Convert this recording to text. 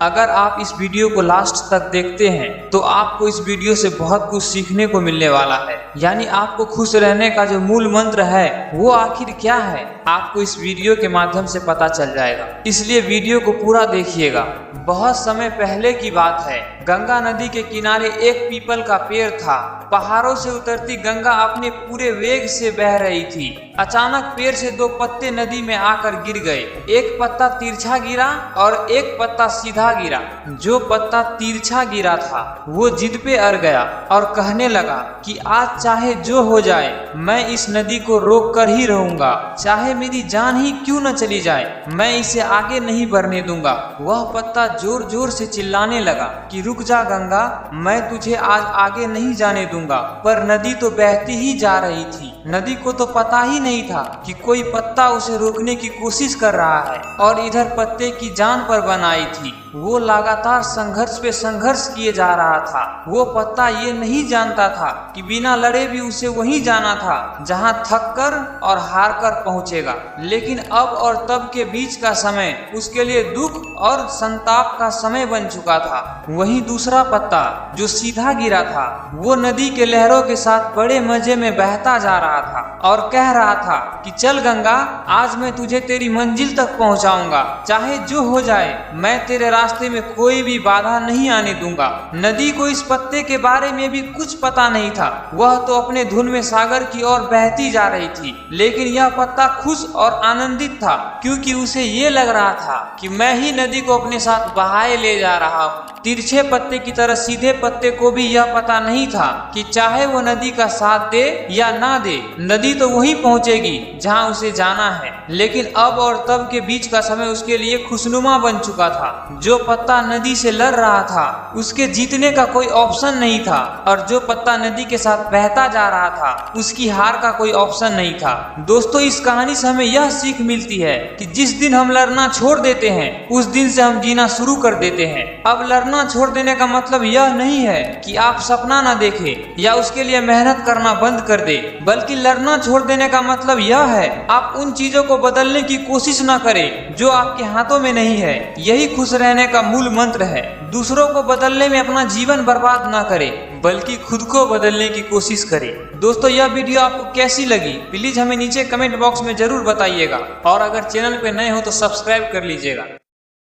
अगर आप इस वीडियो को लास्ट तक देखते हैं तो आपको इस वीडियो से बहुत कुछ सीखने को मिलने वाला है। यानी आपको खुश रहने का जो मूल मंत्र है वो आखिर क्या है, आपको इस वीडियो के माध्यम से पता चल जाएगा। इसलिए वीडियो को पूरा देखिएगा। बहुत समय पहले की बात है, गंगा नदी के किनारे एक पीपल का पेड़ था। पहाड़ों से उतरती गंगा अपने पूरे वेग से बह रही थी। अचानक पेड़ से दो पत्ते नदी में आकर गिर गए। एक पत्ता तिरछा गिरा और एक पत्ता सीधा गिरा। जो पत्ता तिरछा गिरा था वो जिद पे अड़ गया और कहने लगा कि आज चाहे जो हो जाए मैं इस नदी को रोक कर ही रहूंगा, चाहे मेरी जान ही क्यों न चली जाए, मैं इसे आगे नहीं बढ़ने दूंगा। वह पत्ता जोर जोर से चिल्लाने लगा कि रुक जा गंगा, मैं तुझे आज आगे नहीं जाने दूंगा। पर नदी तो बहती ही जा रही थी। नदी को तो पता ही नहीं था कि कोई पत्ता उसे रोकने की कोशिश कर रहा है और इधर पत्ते की जान पर बनाई थी। वो लगातार संघर्ष पे संघर्ष किए जा रहा था। वो पत्ता ये नहीं जानता था कि बिना लड़े भी उसे वहीं जाना था जहां थक कर और हार कर पहुंचेगा। लेकिन अब और तब के बीच का समय उसके लिए दुख और संताप का समय बन चुका था। वहीं दूसरा पत्ता जो सीधा गिरा था वो नदी के लहरों के साथ बड़े मजे में बहता जा रहा था और कह रहा था कि चल गंगा, आज मैं तुझे तेरी मंजिल तक पहुंचाऊंगा, चाहे जो हो जाए मैं तेरे रास्ते में कोई भी बाधा नहीं आने दूंगा। नदी को इस पत्ते के बारे में भी कुछ पता नहीं था। वह तो अपने धुन में सागर की ओर बहती जा रही थी। लेकिन यह पत्ता खुश और आनंदित था क्योंकि उसे ये लग रहा था कि मैं ही नदी को अपने साथ बहाए ले जा रहा हूँ। तिरछे पत्ते की तरह सीधे पत्ते को भी यह पता नहीं था कि चाहे वो नदी का साथ दे या ना दे, नदी तो वहीं पहुंचेगी जहां उसे जाना है। लेकिन अब और तब के बीच का समय उसके लिए खुशनुमा बन चुका था। जो पत्ता नदी से लड़ रहा था उसके जीतने का कोई ऑप्शन नहीं था और जो पत्ता नदी के साथ बहता जा रहा था उसकी हार का कोई ऑप्शन नहीं था। दोस्तों, इस कहानी से हमें यह सीख मिलती है कि जिस दिन हम लड़ना छोड़ देते हैं उस दिन से हम जीना शुरू कर देते हैं। अब लड़ना छोड़ देने का मतलब यह नहीं है कि आप सपना ना देखें या उसके लिए मेहनत करना बंद कर दे, बल्कि लड़ना छोड़ देने का मतलब यह है आप उन चीजों को बदलने की कोशिश ना करें जो आपके हाथों में नहीं है। यही खुश रहने का मूल मंत्र है। दूसरों को बदलने में अपना जीवन बर्बाद ना करें, बल्कि खुद को बदलने की कोशिश करें। दोस्तों, यह वीडियो आपको कैसी लगी प्लीज हमें नीचे कमेंट बॉक्स में जरूर बताइएगा और अगर चैनल पे नए हो तो सब्सक्राइब कर लीजिएगा।